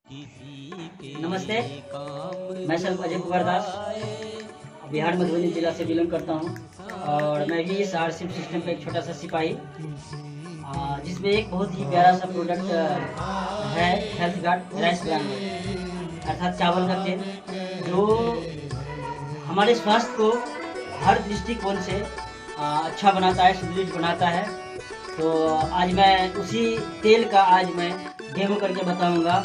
नमस्ते, मैं सर अजय कुमार दास बिहार मधुबनी जिला से बिलोंग करता हूँ और मैं भी इस आरसीएम सिस्टम का एक छोटा सा सिपाही जिसमें एक बहुत ही प्यारा सा प्रोडक्ट है हेल्थ गार्ड राइस ब्रांड अर्थात चावल का तेल जो हमारे स्वास्थ्य को हर दृष्टिकोण से अच्छा बनाता है, सुदृढ़ बनाता है। तो आज मैं उसी तेल का मैं डेमो करके बताऊंगा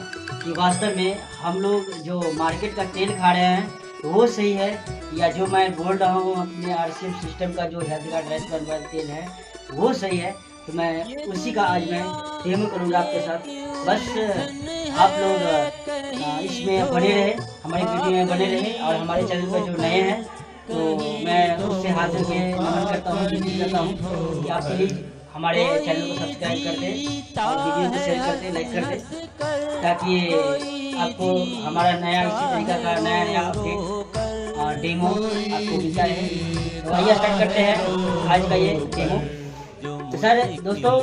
कि वास्तव में हम लोग जो मार्केट का तेल खा रहे हैं वो सही है या जो मैं बोल रहा हूँ अपने आरसीएम सिस्टम का जो हेल्थ गार्ड राइस ब्रांड वाला तेल है वो सही है। तो मैं उसी का आज मैं डेमो करूँगा आपके साथ। बस आप लोग इसमें बने रहे, हमारी वीडियो में बने रहे और हमारे चैनल पर जो नए हैं तो मैं उससे हाथ जोड़ के नमन करता हूँ, विनती करता हूँ कि आप प्लीज़ हमारे चैनल को सब्सक्राइब कर दें और वीडियो को शेयर कर दें, लाइक कर दें, ताकि आपको हमारा नया इसी तरीका का नया अपडेट और डेमो आपको मिलता रहे। तो आइए स्टार्ट करते हैं आज का ये डेमो। तो सर दोस्तों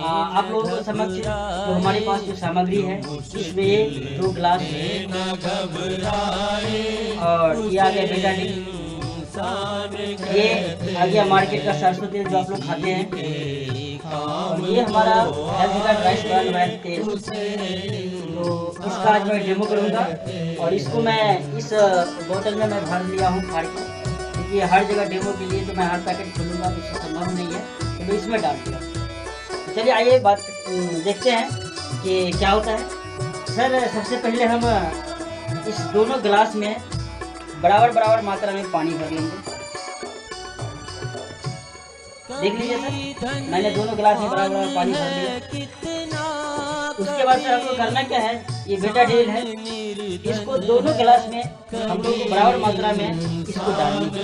आप लोगों को समक्ष जो हमारे पास जो सामग्री है इसमें ये 2 गिलास और ये आ गया बेटाडीन, ये आ गया मार्केट का सरसों तेल जो आप लोग खाते हैं और ये हमारा हेल्थ गार्ड राइस ब्रांड वाला तेल। तो इसका आज मैं डेमो करूँगा और इसको मैं इस बोतल में मैं भर लिया हूँ फाड़ के, क्योंकि हर जगह डेमो के लिए तो मैं हर पैकेट खोलूँगा तो इससे संभव नहीं है, तो मैं इसमें डाल दिया। तो चलिए आइए बात देखते हैं कि क्या होता है। सर सबसे पहले हम इस दोनों गिलास में बराबर मात्रा में पानी भर लेंगे। देख लीजिए सर, मैंने दोनों गिलास में बराबर पानी भर लिया। उसके बाद सर आपको करना क्या है, ये बेटाडीन है, इसको दोनों गिलास में हम लोग को बराबर मात्रा में इसको डालनी है।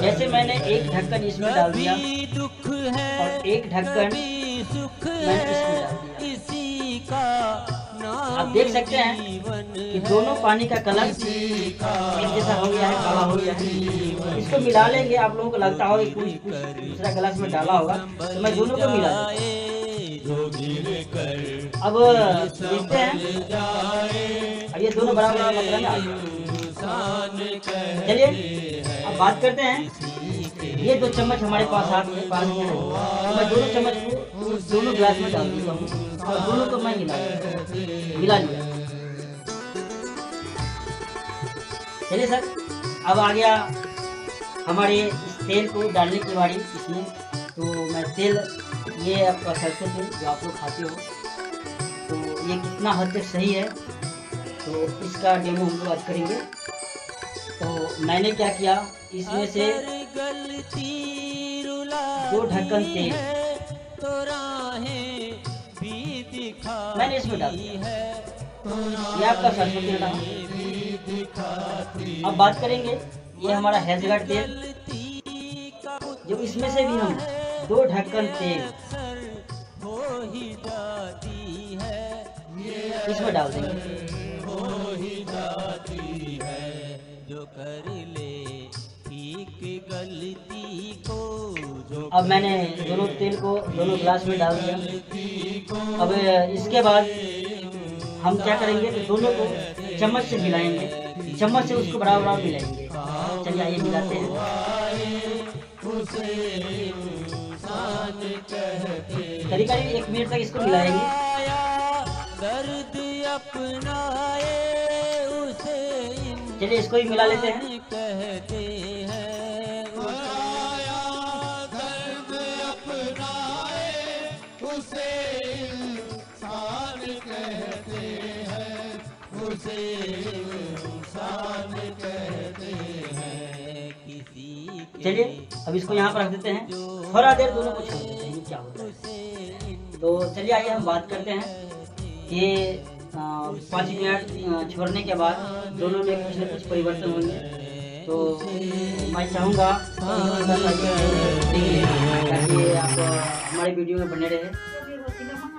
जैसे मैंने एक ढक्कन इसमें डाल दिया और एक ढक्कन मैंने इसमें डाल दिया। आप देख सकते हैं कि दोनों पानी का कलर एक जैसा हो गया है, काला हो गया है। इसको मिला लेंगे। आप लोगों को लगता होगा कि कुछ दूसरा गिलास में डाला होगा, तो मैं दोनों को मिला अब देखते हैं। अब ये दोनों बराबर मात्रा में आ गए। चलिए अब बात करते हैं। ये 2 चम्मच हमारे पास हाथ में पास में है, तो मैं दोनों चम्मच को दोनों गिलास में डाल देता हूँ और दोनों को मैं मिला लिया। चलिए सर, अब आ गया हमारे इस तेल को डालने की बारी इसमें। तो मैं तेल, ये आपका सरसों तेल जो आप लोग खाते हो, तो ये कितना हद तक सही है तो इसका डेमो हम लोग आज करेंगे। तो मैंने क्या किया, इसमें से 2 ढक्कन तेल मैंने इसमें डाल दिया। ये आपका सरसों तेल रहा। अब बात करेंगे ये हमारा हेल्थ गार्ड तेल, जो इसमें से भी हम 2 ढक्कन तेल इसमें डाल देंगे। अब मैंने दोनों तेल को दोनों गिलास में डाल दिया। अब इसके बाद हम क्या करेंगे, तो दोनों को चम्मच से मिलाएंगे, चम्मच से उसको बराबर मिलाएंगे। चलिए आइए मिलाते हैं। करीब 1 मिनट तक इसको मिलाएंगे। चलिए इसको ही मिला लेते हैं। चलिए अब इसको यहाँ पर रख देते हैं, थोड़ा देर दोनों को छोड़ देते हैं, क्या होता है। तो चलिए आइए हम बात करते हैं कि 5 मिनट छोड़ने के बाद दोनों में कुछ न कुछ परिवर्तन होंगे। तो मैं चाहूँगा ताकि आप हमारे वीडियो में बने रहे।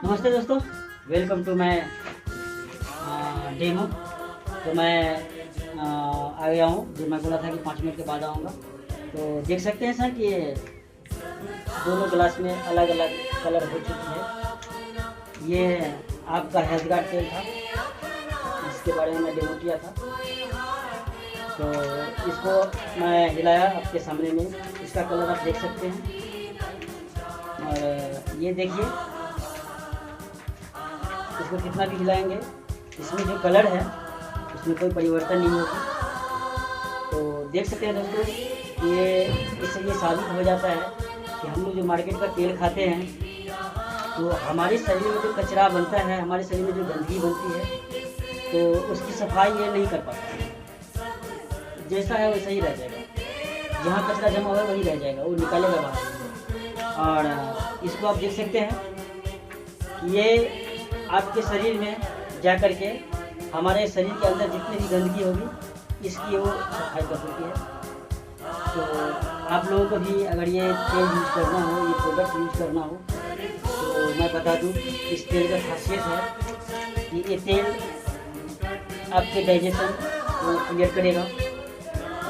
नमस्ते दोस्तों, वेलकम टू माय डेमो। तो मैं आ गया हूँ, जो मैं बोला था कि 5 मिनट के बाद आऊँगा। तो देख सकते हैं सर कि दोनों गिलास में अलग अलग कलर हो चुकी है। ये आपका हेल्थ गार्ड तेल था इसके बारे में मैं डेमो किया था। तो इसको मैं हिलाया आपके सामने में, इसका कलर आप देख सकते हैं। और ये देखिए, इसको कितना भी हिलाएंगे इसमें जो कलर है उसमें कोई परिवर्तन नहीं होगा। तो देख सकते हैं दोस्तों, ये इससे ये साबित हो जाता है कि हम लोग जो मार्केट का तेल खाते हैं तो हमारे शरीर में जो कचरा बनता है, हमारे शरीर में जो गंदगी बनती है, तो उसकी सफाई ये नहीं कर पाता। जैसा है वैसा ही रह जाएगा, जहाँ कचरा जमा हुआ है वही रह जाएगा, वो निकालेगा बाहर। और इसको आप देख सकते हैं कि ये आपके शरीर में जा कर के हमारे शरीर के अंदर जितनी भी गंदगी होगी इसकी वो सफाई कर देती है। तो आप लोगों को भी अगर ये तेल यूज़ करना हो, ये प्रोडक्ट यूज़ करना हो, तो मैं बता दूं इस तेल का खासियत है कि ये तेल आपके डाइजेशन को क्लियर करेगा,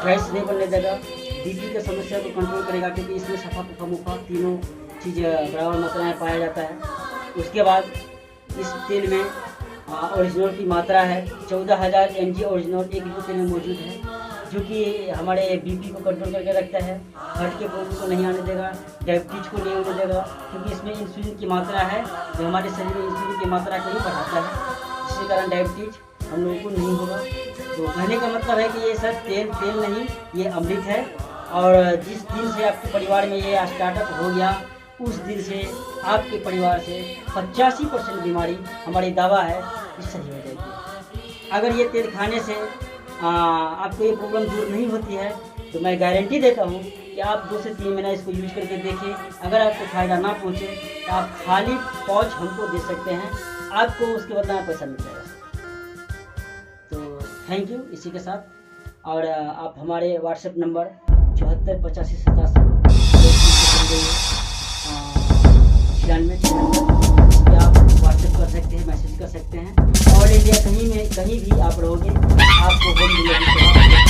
गैस नहीं बनने देगा, बीपी की समस्या को कंट्रोल करेगा, क्योंकि इसमें सफ़ा पुफा मुफा तीनों चीज़ बराबर मात्रा में पाया जाता है। उसके बाद इस तेल में ओरिजिनल की मात्रा है 14,000 mg ओरिजिनल 1 लीटर तेल में मौजूद है, जो कि हमारे बीपी को कंट्रोल करके रखता है, हार्ट के प्रॉब्लम को नहीं आने देगा, डायबिटीज को नहीं होने देगा, क्योंकि इसमें इंसुलिन की मात्रा है जो हमारे शरीर में इंसुलिन की मात्रा को ही बढ़ाता है, जिसके कारण डायबिटीज हम लोगों को नहीं होगा। तो कहने का मतलब है कि ये सब तेल नहीं, ये अमृत है। और जिस दिन से आपके परिवार में ये स्टार्टअप हो गया उस दिन से आपके परिवार से 85% बीमारी, हमारी दावा है, सही हो जाएगी। अगर ये तेल खाने से आपको ये प्रॉब्लम दूर नहीं होती है तो मैं गारंटी देता हूँ कि आप 2 से 3 महीना इसको यूज करके देखिए। अगर आपको फ़ायदा ना पहुँचे तो आप खाली पाउच हमको दे सकते हैं, आपको उसके बदले में पैसा मिल जाएगा। तो थैंक यू इसी के साथ। और आप हमारे व्हाट्सएप नंबर 74 85 87 आप व्हाट्सएप कर सकते हैं, मैसेज कर सकते हैं। ऑल इंडिया कहीं भी आप रहोगे, आपको होम डिलीवरी